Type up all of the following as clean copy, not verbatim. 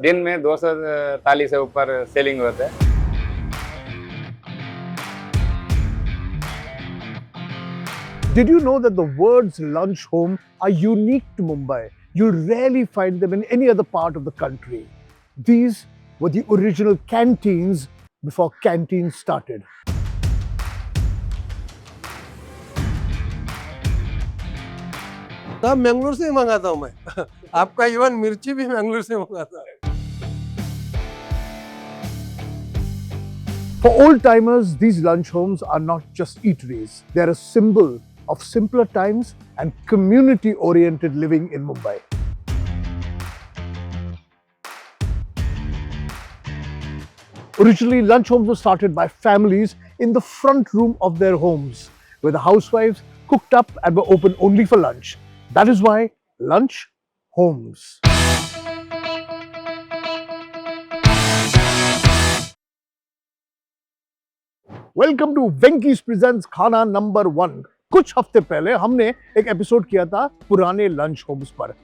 दिन में 200 थाली से ऊपर सेलिंग होता है। Did you know that the words lunch home are unique to Mumbai? You rarely find them in any other part of the country. These were the original canteens before canteens started. सब मैंगलोर से ही मंगाता हूँ मैं आपका even मिर्ची भी मैंगलोर से मंगाता है। For old timers, these lunch homes are not just eateries. They're a symbol of simpler times and community oriented living in Mumbai. Originally, lunch homes were started by families in the front room of their homes, where the housewives cooked up and were open only for lunch. That is why lunch homes. Welcome to Venky's presents खाना number 1। कुछ हफ्ते पहले हमने एक episode किया था पुराने lunch Holmes पर।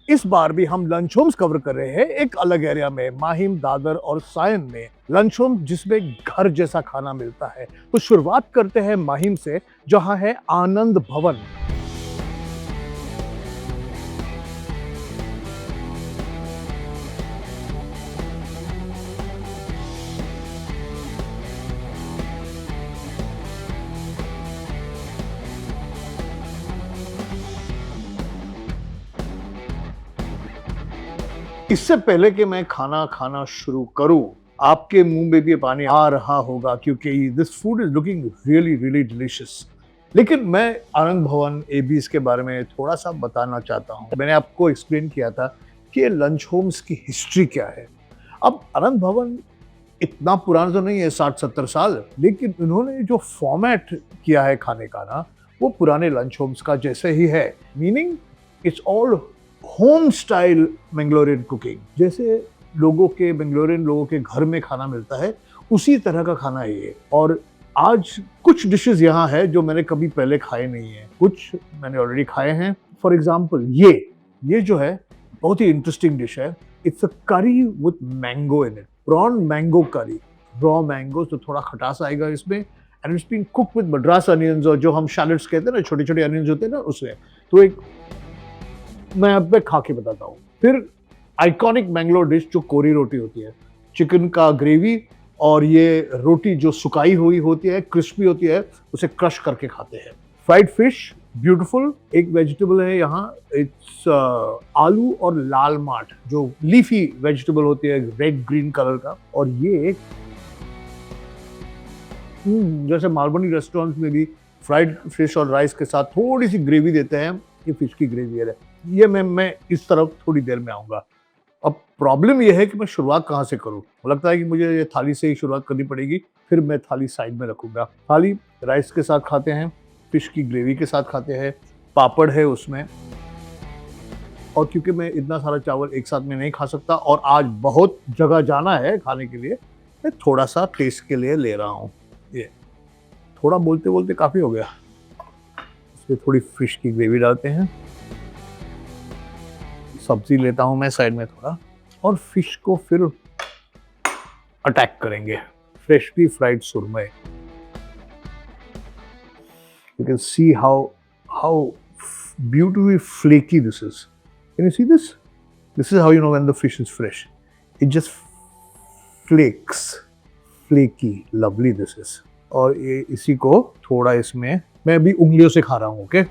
इस बार भी हम लंच होम्स कवर कर रहे हैं एक अलग एरिया में, माहिम, दादर और सायन में। लंच होम जिसमें घर जैसा खाना मिलता है। तो शुरुआत करते हैं माहिम से, जहां है आनंद भवन। इससे पहले कि मैं खाना खाना शुरू करूं, आपके मुंह में भी पानी आ रहा होगा क्योंकि this food is looking really really delicious. लेकिन मैं आनंद भवन एबीज के बारे में थोड़ा सा बताना चाहता हूं। मैंने आपको एक्सप्लेन किया था कि ये लंच होम्स की हिस्ट्री क्या है। अब आनंद भवन इतना पुराना तो नहीं है, 60-70 साल, लेकिन इन्होंने जो फॉर्मेट किया है खाने का ना, वो पुराने लंच होम्स का जैसे ही है। Meaning it's all home style Mangalorean cooking. जैसे बेंगलोरियन लोगों के घर में खाना मिलता है, उसी तरह का खाना है ये। और आज कुछ डिशेस यहाँ है जो मैंने कभी पहले खाए नहीं है, कुछ मैंने ऑलरेडी खाए हैं। फॉर एग्जाम्पल ये जो है बहुत ही इंटरेस्टिंग डिश है। It's a curry with mango in it, prawn mango curry. Raw mango, तो थोड़ा खटास आएगा इसमें। And it's been cooked with Madras onions, और जो हम शैलेट्स कहते हैं ना, छोटे छोटे अनियंस होते हैं ना, उसमें। तो एक मैं अब पे खा के बताता हूँ। फिर आइकॉनिक मैंगलोर डिश जो कोरी रोटी होती है, चिकन का ग्रेवी, और ये रोटी जो सुखाई हुई होती है, क्रिस्पी होती है, उसे क्रश करके खाते हैं। Fried fish, beautiful. एक वेजिटेबल है यहाँ, इट्स आलू और लाल माट, जो लीफी वेजिटेबल होती है, रेड ग्रीन कलर का। और ये जैसे मालवनी रेस्टोरेंट्स में भी फ्राइड फिश और राइस के साथ थोड़ी सी ग्रेवी देते हैं, ये फिश की ग्रेवी है। ये मैं इस तरफ थोड़ी देर में आऊंगा। अब प्रॉब्लम ये है कि मैं शुरुआत कहाँ से करूँ। लगता है कि मुझे ये थाली से ही शुरुआत करनी पड़ेगी, फिर मैं थाली साइड में रखूंगा। थाली राइस के साथ खाते हैं, फिश की ग्रेवी के साथ खाते हैं, पापड़ है उसमें। और क्योंकि मैं इतना सारा चावल एक साथ में नहीं खा सकता, और आज बहुत जगह जाना है खाने के लिए, मैं थोड़ा सा टेस्ट के लिए ले रहा हूँ। ये थोड़ा बोलते बोलते काफ़ी हो गया। इसमें थोड़ी फिश की ग्रेवी डालते हैं, सब्जी लेता हूं मैं साइड में थोड़ा, और फिश को फिर अटैक करेंगे। Freshly fried surmai. You can see how beautifully flaky this is. Can you see this? This is how you know when the fish is fresh. It just flakes, flaky, lovely this is. और ये इसी को थोड़ा इसमें मैं अभी उंगलियों से खा रहा हूँ। Okay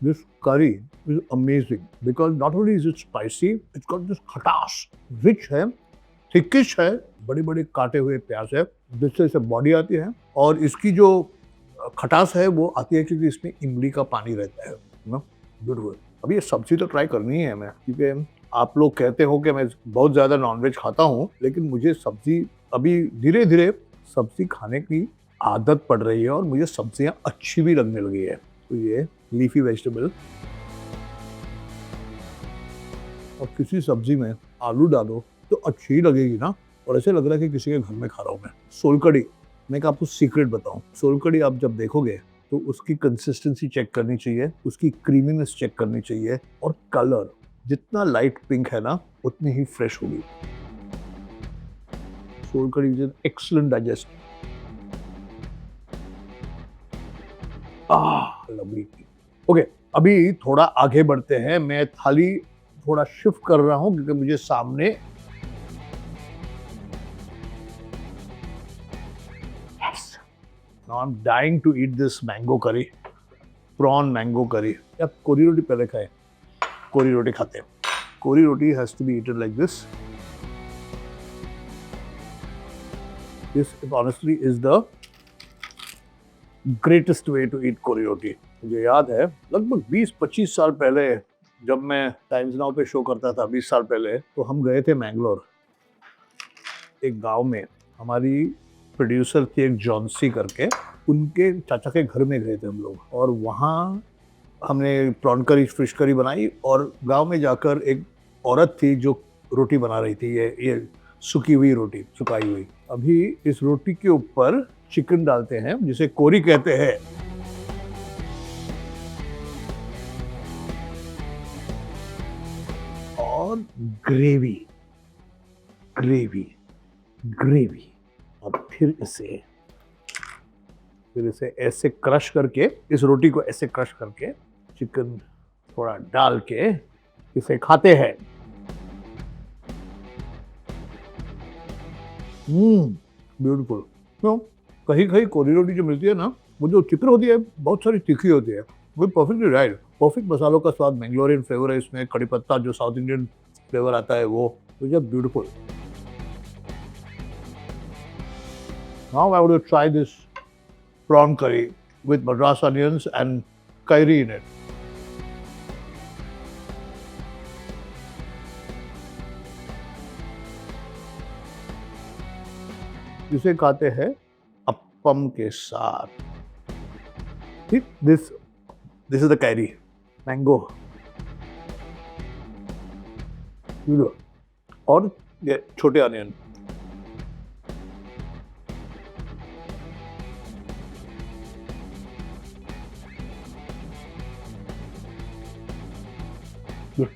This curry is amazing because not only is it spicy, it's got this खटास, rich है, thickish है, बड़े बड़े काटे हुए प्याज है, जिससे इसे बॉडी आती है। और इसकी जो खटास है वो आती है क्योंकि इसमें इमली का पानी रहता है ना। बिल्कुल। अभी ये सब्जी तो ट्राई करनी है मैं, क्योंकि आप लोग कहते हो कि मैं बहुत ज़्यादा नॉनवेज खाता हूँ, लेकिन मुझे सब्जी अभी धीरे धीरे सब्जी खाने की आदत पड़ रही है, और मुझे सब्जियाँ अच्छी भी लगने लगी है। तो ये लीफी वेजिटेबल, और किसी सब्जी में आलू डालो तो अच्छी ही लगेगी ना। और ऐसे लग रहा है कि किसी के घर में खा रहा हूँ मैं। सोलकड़ी, मैं आपको सीक्रेट बताऊं, सोलकड़ी आप जब देखोगे तो उसकी कंसिस्टेंसी चेक करनी चाहिए, उसकी क्रीमीनेस चेक करनी चाहिए, और कलर जितना लाइट पिंक है ना उतनी ही फ्रेश होगी। सोल कड़ी is an excellent digest. Lovely. Okay, अभी थोड़ा आगे बढ़ते हैं। मैं थाली थोड़ा शिफ्ट कर रहा हूं क्योंकि मुझे सामने Now I'm dying to eat this mango curry, prawn mango curry. या कोरी रोटी पहले खाए, कोरी रोटी खाते हैं। कोरी रोटी has to be eaten like this. This honestly is the greatest way to eat कोरी रोटी। मुझे याद है लगभग 20-25 साल पहले जब मैं टाइम्स नाउ पे शो करता था, 20 साल पहले, तो हम गए थे मैंगलोर। एक गांव में हमारी प्रोड्यूसर थी एक जॉन्सी करके, उनके चाचा के घर में गए थे हम लोग, और वहाँ हमने प्रॉन करी, फिश करी बनाई, और गांव में जाकर एक औरत थी जो रोटी बना रही थी, ये सुकी हुई रोटी, सुखाई हुई। अभी इस रोटी के ऊपर चिकन डालते हैं जिसे कोरी कहते हैं, और ग्रेवी ग्रेवी ग्रेवी, और फिर इसे ऐसे क्रश करके, इस रोटी को ऐसे क्रश करके चिकन थोड़ा डाल के इसे खाते हैं। ब्यूटीफुल। क्यों? कहीं कहीं कोरी रोटी जो मिलती है ना, वो जो चिकन होती है बहुत सारी तीखी होती है, वो परफेक्टली राइट। परफेक्ट मसालों का स्वाद, मैंगलोरियन फ्लेवर है इसमें, कड़ी पत्ता जो साउथ इंडियन फ्लेवर आता है वो, तो जब beautiful. Now I want to try this prawn curry with madras onions and kairi in it. इसे खाते हैं अप्पम के साथ। ठीक, this is the kairi, mango, और ये छोटे अनियन।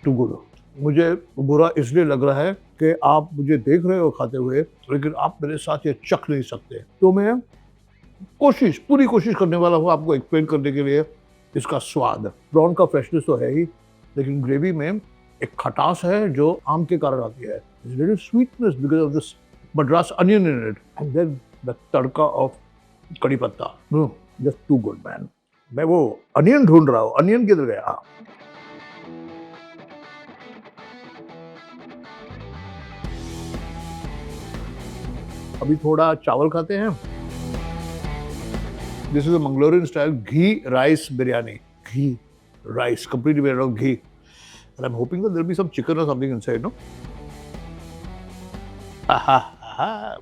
To good. मुझे बुरा इसलिए लग रहा है कि आप मुझे देख रहे हो खाते हुए, लेकिन आप मेरे साथ ये चख नहीं सकते, तो मैं पूरी कोशिश करने वाला हूँ आपको एक्सप्लेन करने के लिए इसका स्वाद। प्रॉन का फ्रेशनेस तो है ही, लेकिन ग्रेवी में एक खटास है जो आम के कारण आती है, little sweetness because of this Madras onion in it, and then the tadka of kadi patta. Just too good man. मैं वो अनियन ढूंढ रहा हूँ, अनियन किधर गया? अभी थोड़ा चावल खाते हैं। This is a Mangalorean style ghee rice biryani. Ghee rice, completely made of ghee, and I'm hoping that there'll be some chicken or something inside, no?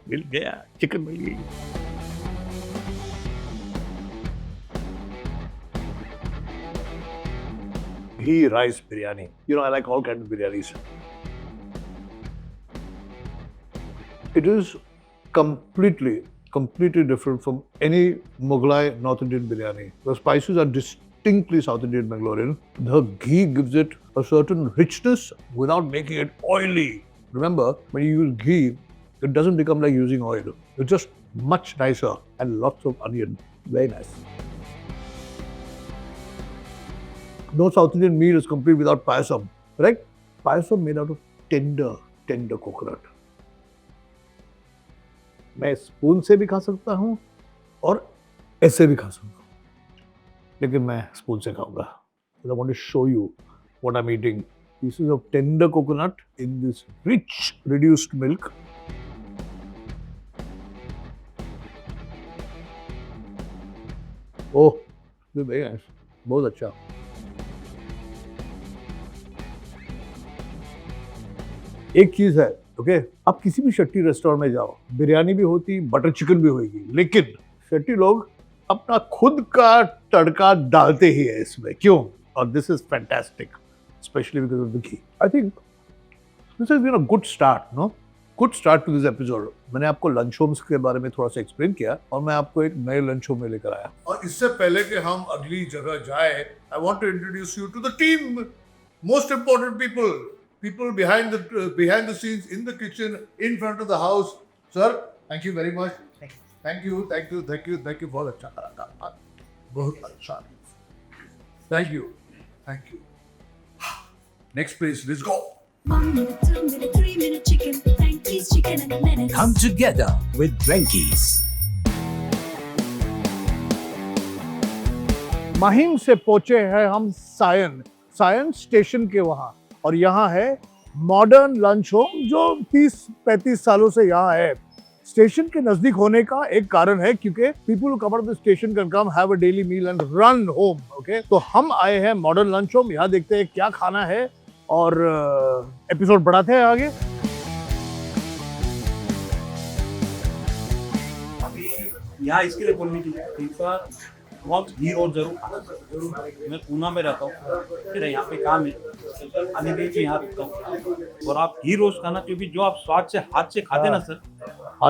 मिल गया, चिकन मिल गई। Ghee rice biryani. You know, I like all kinds of biryanis. It is completely different from any Mughlai North Indian biryani. The spices are distinctly South Indian Mangalorean. The ghee gives it a certain richness without making it oily. Remember, when you use ghee, it doesn't become like using oil. It's just much nicer, and lots of onion. Very nice. No South Indian meal is complete without payasam, right? Payasam made out of tender coconut. मैं spoon से भी खा सकता हूँ और ऐसे भी खा सकता हूँ, लेकिन मैं स्पून से खाऊंगा। I want to show you what I'm eating. Pieces of tender coconut in this rich reduced milk. Oh, very nice, बहुत अच्छा। एक चीज है, ओके, आप किसी भी शट्टी रेस्टोरेंट में जाओ, बिरयानी भी होती, बटर चिकन भी होगी, लेकिन शट्टी लोग अपना खुद का तड़का डालते ही है इसमें। क्यों? और this is fantastic, specially because of the ghee. I think this has been a good start, no? Good start to this episode. मैंने आपको लंच होम्स के बारे में थोड़ा सा एक्सप्लेन किया और मैं आपको एक नए लंच होम में लेकर आया। और इससे पहले कि हम अगली जगह जाए, I want to introduce you to the team, most important people behind the scenes, in the kitchen, in front of the house. Sir, thank you very much. Thank you बहुत अच्छा लगा, बहुत अच्छा। Thank you. Next place, let's go. 1 minute, 2 minute, 3 minute chicken, Frankie's chicken in a minute. Come together with Drankies. महिम से पहुंचे हैं हम Sion station के वहां, और यहाँ है मॉडर्न लंच होम जो 30-35 सालों से यहाँ है। स्टेशन के नजदीक होने का एक कारण है क्योंकि people who come out of the station can come have a daily meal and run home. Okay, तो हम आए हैं मॉडर्न लंच होम, यहाँ देखते हैं क्या खाना है और एपिसोड बढ़ाते हैं आगे। यहाँ इसके लिए बोलने की बहुत घी और जरूर। मैं पूना में रहता हूँ, फिर यहाँ पे काम है, आने दीजिए यहाँ रुकता हूँ। और आप घी रोस्ट खाना, क्योंकि जो आप स्वाद से हाथ से खाते ना सर,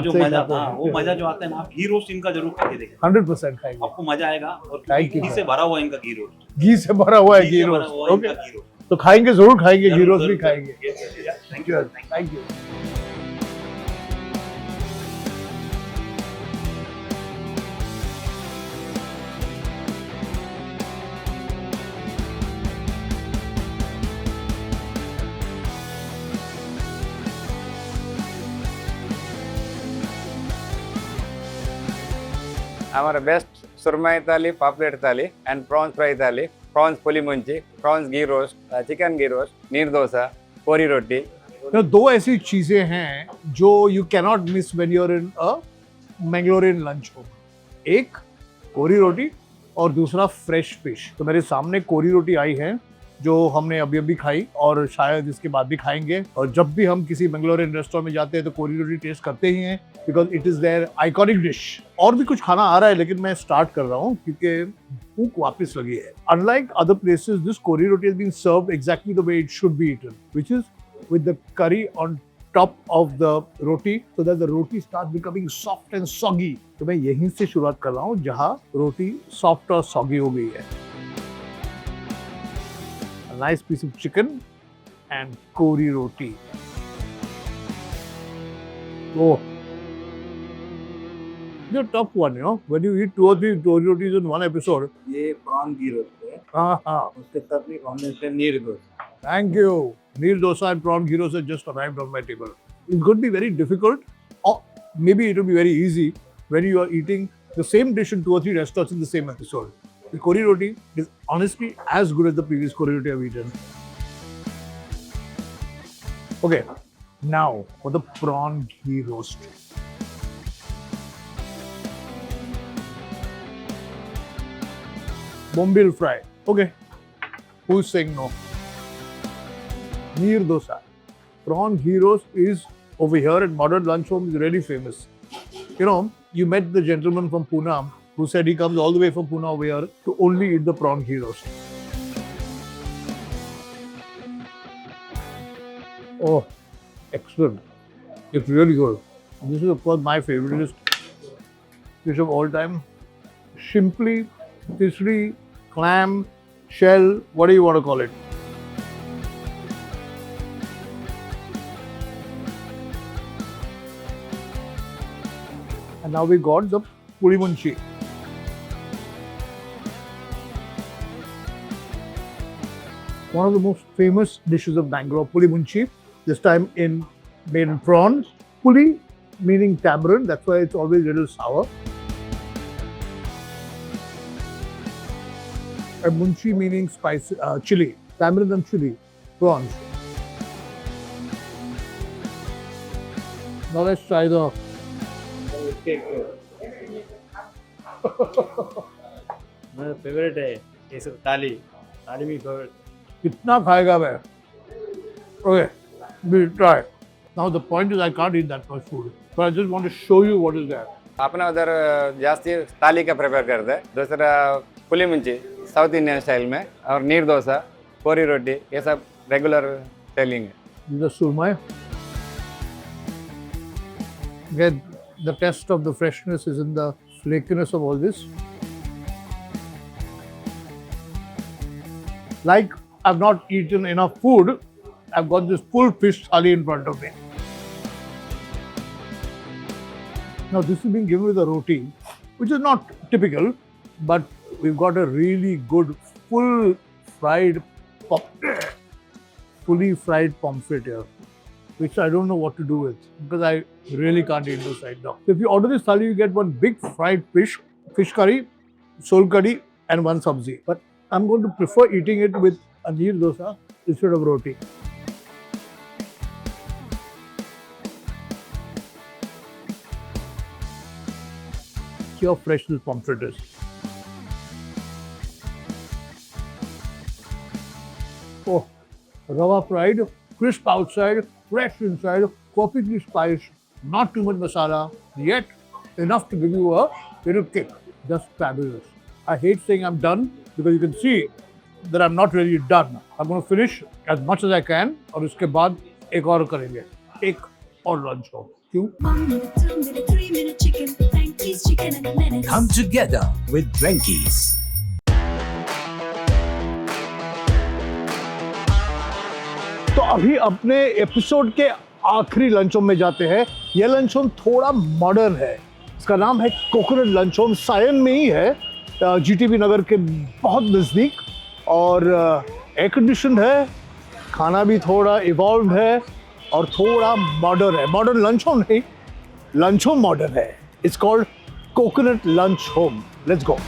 जो मजा आता है वो मजा जो आता है ना, आप घी रोस्ट इनका जरूर खा के देखें, 100% खाएंगे, आपको मजा आएगा। और Thank you, घी से भरा हुआ इनका घी रोस्ट, घी से भरा हुआ है घी घी से भरा रोस्ट। हुआ इनका ओके, घी रोस्ट। तो खाएंगे, जरूर खाएंगे, घी रोस्ट भी जरूर, खाएंगे। Thank you. Thank you. हमारा बेस्ट सुरमई थाली, पापलेट थाली एंड प्रॉन्स फ्राई थाली, प्रॉन्स पुली मुंची, प्रॉन्स घी रोस्ट, चिकन घी रोस्ट, नीर डोसा, कोरी रोटी। तो दो ऐसी चीजें हैं जो you cannot miss when you are in a Mangalorean lunch home. एक कोरी रोटी और दूसरा फ्रेश फिश। तो मेरे सामने कोरी रोटी आई है जो हमने अभी अभी खाई और शायद इसके बाद भी खाएंगे। और जब भी हम किसी मैंगलोरियन रेस्टोरेंट में जाते हैं तो कोरी रोटी टेस्ट करते ही हैं, because it is their iconic dish. और भी कुछ खाना आ रहा है लेकिन मैं स्टार्ट कर रहा हूँ क्योंकि भूख वापस लगी है। Unlike other places, this kori roti has been served exactly the way it should be eaten, which is with the curry on top of the roti, so that the roti starts becoming soft and soggy. तो मैं यहीं से शुरुआत कर रहा हूँ जहाँ रोटी soft और सॉगी हो गई है। A nice piece of chicken and kori roti. Oh, it's a tough one, you know. When you eat 2 or 3 kori rotis in one episode. ये प्रॉन घी रोस्ट है, हाँ, उसके साथ में कॉम्बिनेशन नीर dosa. thank you. Neer dosa and prawn gyros have just arrived on my table. It's going to be very difficult, or maybe it will be very easy when you are eating the same dish in 2 or 3 restaurants in the same episode. The kori roti is honestly as good as the previous kori roti I've eaten. Okay, now for the prawn ghee roast. Bombil fry. Okay, who's saying no? Neer dosa. Prawn ghee roast is over here at Modern Lunch Home is really famous. You know, you met the gentleman from Pune who said he comes all the way from Pune over here to only eat the prawn ghee roast. Oh, excellent. It's really good. This is of course my favorite dish of all time. Simply, tisri, clam, shell, what do you want to call it? And now we got the puri munchi. One of the most famous dishes of Bangalore, puri munchi. This time made in prawns. Puli meaning tamarind, that's why it's always a little sour. And munchi meaning spice, chili, tamarind and chili, prawns. Now let's try the मेरा favourite है ये सब थाली भी favourite. कितना खाएगा मैं? Okay, we'll try. Now the point is I can't eat that much food, but I just want to show you what is there. अपना उधर जास्ती थाली का प्रिपेयर करते हैं। दूसरा पुली मुंची साउथ इंडियन स्टाइल में, और नीर डोसा, कोरी रोटी, ये सब रेगुलर सेलिंग है। This is surmai. Again, the test of the freshness is in the flakiness of all this. Like I've not eaten enough food, I've got this full fish thali in front of me. Now this is being given with a roti, which is not typical, but we've got a really good fully fried pomfret here, which I don't know what to do with because I really can't eat this right now. So if you order this thali, you get one big fried fish curry, sol curry, and one sabzi. But I'm going to prefer eating it with a neer dosa instead of roti. See how fresh this pomfret is. Oh, rava fried, crisp outside, fresh inside, perfectly spiced, not too much masala, yet enough to give you a little kick. Just fabulous. I hate saying I'm done because you can see that I'm not really done. I'm going to finish as much as I can और उसके बाद एक और करेंगे, एक और lunch हो. क्यों? 1 minute, 2 minute, 3 minute chicken. Frankie's Chicken in a minute. Come together with Drankies. तो अभी अपने एपिसोड के आखिरी लंच होम में जाते हैं. यह लंच होम थोड़ा मॉडर्न है. इसका नाम है कोकोनट लंच होम. सायन में ही है, जीटीबी नगर के बहुत नज़दीक, और एयर कंडीशन है. खाना भी थोड़ा इवॉल्व है और थोड़ा मॉडर्न है. मॉडर्न लंच होम नहीं, लंच होम मॉडर्न है. It's called coconut lunch home. Let's go.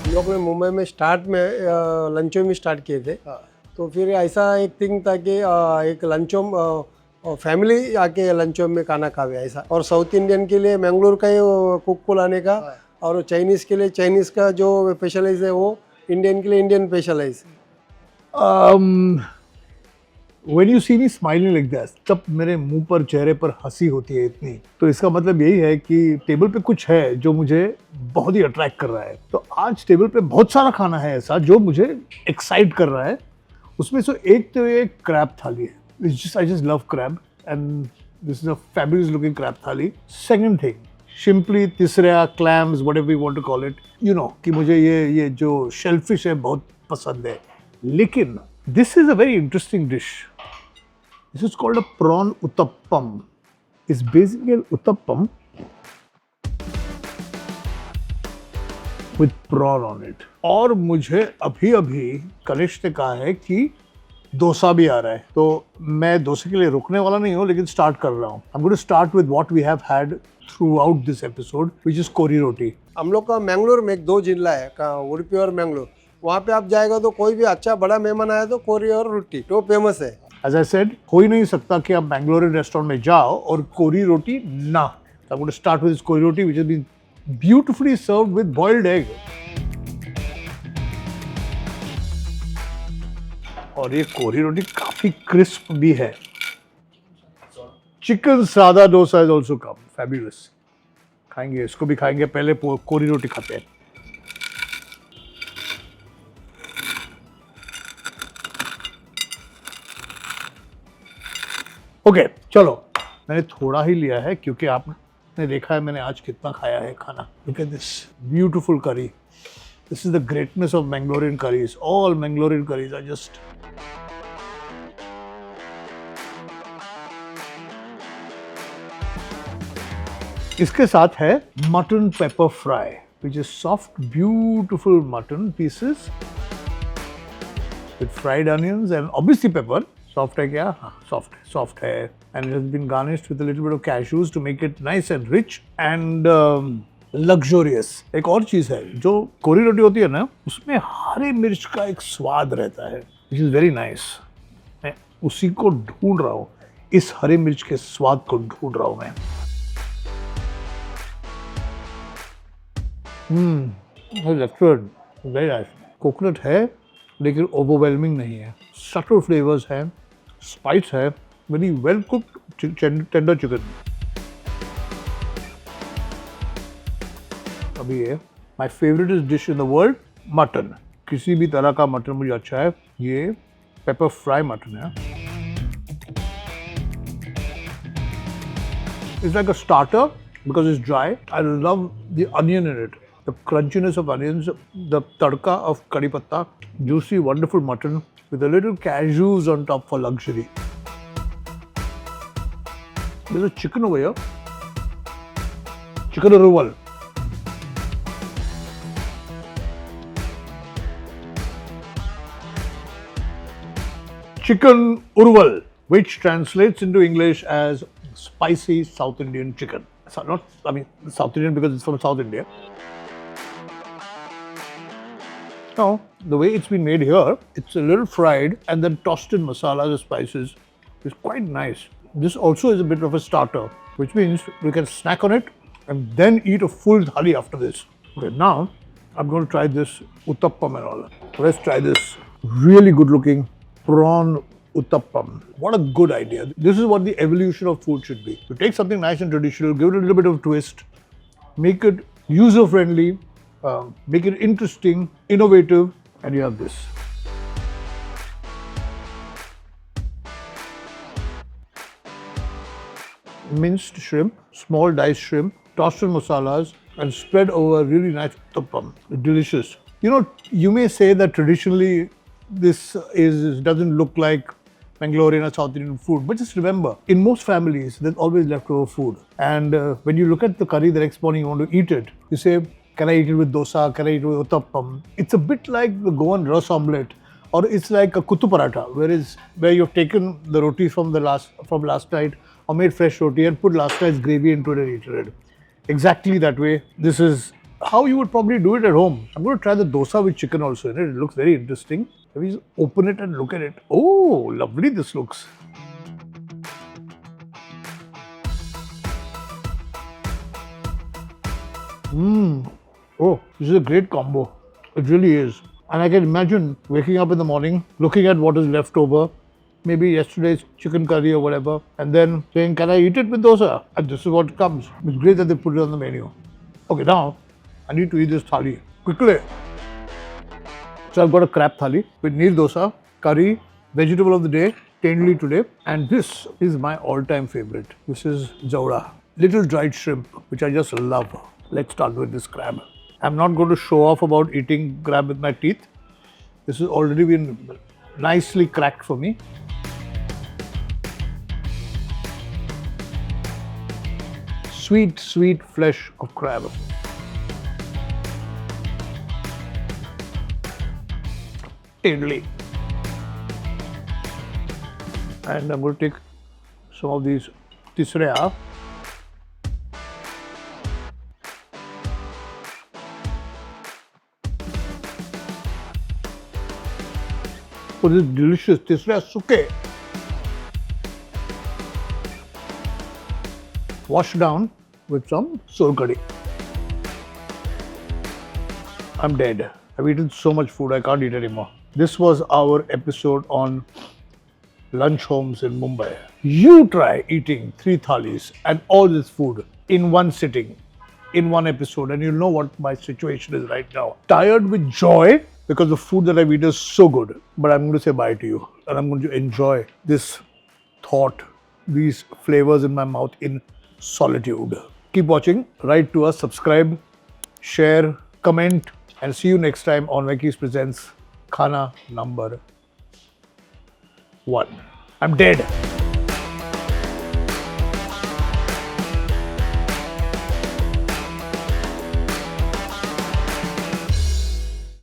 हम लोग ने मुंबई में स्टार्ट में लंचों में स्टार्ट किए थे. तो फिर ऐसा एक थिंग था कि एक लंचों फैमिली आके लंचों में खाना खावे ऐसा. और साउथ इंडियन के लिए मैंगलोर का ही कुक को लाने का, और चाइनीज़ के लिए चाइनीज़ का जो स्पेशलाइज है वो इंडियन के लिए Indian specialise. When you see me smiling like that, तब मेरे मुंह पर, चेहरे पर हंसी होती है इतनी, तो इसका मतलब यही है कि टेबल पे कुछ है जो मुझे बहुत ही अट्रैक्ट कर रहा है. तो आज टेबल पे बहुत सारा खाना है ऐसा जो मुझे एक्साइट कर रहा है. उसमें से एक तो ये क्रैब थाली है. I just love crab, and this is a fabulous looking crab थाली. Second thing, शिम्पली, तिसरा, clams, whatever you want to call it, you know कि मुझे ये जो shellfish है बहुत पसंद है. लेकिन this is a very interesting dish. This is called a prawn uttappam. It's basically an uttappam with prawn on it. और मुझे अभी कनिष्ठ ने कहा है कि डोसा भी आ रहा है. तो मैं डोसे के लिए रुकने वाला नहीं हूँ, लेकिन स्टार्ट कर रहा हूँ. I'm going to start with what we have had throughout this episode, which is कोरी रोटी. हम लोग का मैंगलोर में एक 2 जिला है, उडुपी और मैंगलोर. वहाँ पे आप जाएगा तो कोई भी अच्छा बड़ा मेहमान आया तो कोरी और रोटी तो फेमस है. As I said, हो ही नहीं सकता कि आप बैंगलोरियन रेस्टोरेंट में जाओ और कोरी रोटी ना. I'm going to start with this Kori roti, which has been beautifully served with boiled egg. और ये कोरी रोटी काफी क्रिस्प भी है. चिकन सादा dosa is also come. Fabulous. खाएंगे, इसको भी खाएंगे. पहले कोरी रोटी खाते हैं. ओके, चलो. मैंने थोड़ा ही लिया है क्योंकि आपने देखा है मैंने आज कितना खाया है खाना. Look at this beautiful curry. This is the greatness of Mangalorean curries. All Mangalorean curries are just. इसके साथ है mutton pepper fry, which is soft beautiful mutton pieces with fried onions and obviously pepper. Soft है क्या? हाँ, soft है. And it has been garnished with a little bit of cashews to make it nice and rich and luxurious. एक और चीज़ है, जो कोरी रोटी होती है ना, उसमें हरी मिर्च का एक स्वाद रहता है, विच इज़ वेरी नाइस. मैं उसी को ढूंढ रहा हूँ, इस हरी मिर्च के स्वाद को ढूंढ रहा हूँ मैं. Very nice. कोकोनट है लेकिन ओवरवेलमिंग नहीं है. सटल फ्लेवर्स हैं, स्पाइस है, very well cooked tender chicken. अभी ये my favorite dish in the world, mutton. किसी भी तरह का मटन मुझे अच्छा है. ये pepper fry mutton है. It's like a starter because it's dry. I love the onion in it. The crunchiness of onions, the tadka of curry patta, juicy, wonderful mutton with a little cashews on top for luxury. There's a chicken over here. Chicken urval. Chicken urval, which translates into English as spicy South Indian chicken. So South Indian because it's from South India. Now, the way it's been made here, it's a little fried and then tossed in masalas and spices. It's quite nice. This also is a bit of a starter, which means we can snack on it and then eat a full thali after this. Okay, now I'm going to try this uttappam and all. Let's try this really good looking prawn uttappam. What a good idea. This is what the evolution of food should be. You take something nice and traditional, give it a little bit of a twist, make it user friendly, make it interesting, innovative, and you have this. Minced shrimp, small diced shrimp, tossed in masalas, and spread over really nice uttappam. Delicious. You know, you may say that traditionally this doesn't look like Mangalorean or South Indian food, but just remember, in most families, there's always leftover food. And when you look at the curry the next morning, you want to eat it, you say, can I eat it with dosa? Can I eat it with uttappam? It's a bit like the Goan ras omelette, or it's like a kuttu paratha, where you've taken the roti from last night, or made fresh roti and put last night's gravy into it and eaten it. Exactly that way. This is how you would probably do it at home. I'm going to try the dosa with chicken also in it. It looks very interesting. Let me just open it and look at it. Oh, lovely this looks. Oh, this is a great combo. It really is. And I can imagine waking up in the morning, looking at what is left over, maybe yesterday's chicken curry or whatever, and then saying, can I eat it with dosa? And this is what comes. It's great that they put it on the menu. Okay, now I need to eat this thali quickly. So I've got a crab thali with neer dosa, curry, vegetable of the day, tendli today, and this is my all-time favorite. This is jauda, little dried shrimp, which I just love. Let's start with this crab. I'm not going to show off about eating crab with my teeth. This has already been nicely cracked for me. Sweet, sweet flesh of crab. Idli. And I'm going to take some of these tisreya. For this delicious tisreya suke. Washed down with some sol curry. I'm dead. I've eaten so much food, I can't eat anymore. This was our episode on lunch homes in Mumbai. You try eating 3 thalis and all this food in one sitting, in one episode, and you'll know what my situation is right now. Tired with joy because the food that I've eaten is so good. But I'm going to say bye to you and I'm going to enjoy this thought, these flavors in my mouth in solitude. Keep watching, write to us, subscribe, share, comment, and see you next time on Venkis Presents Khana number 1. I'm dead.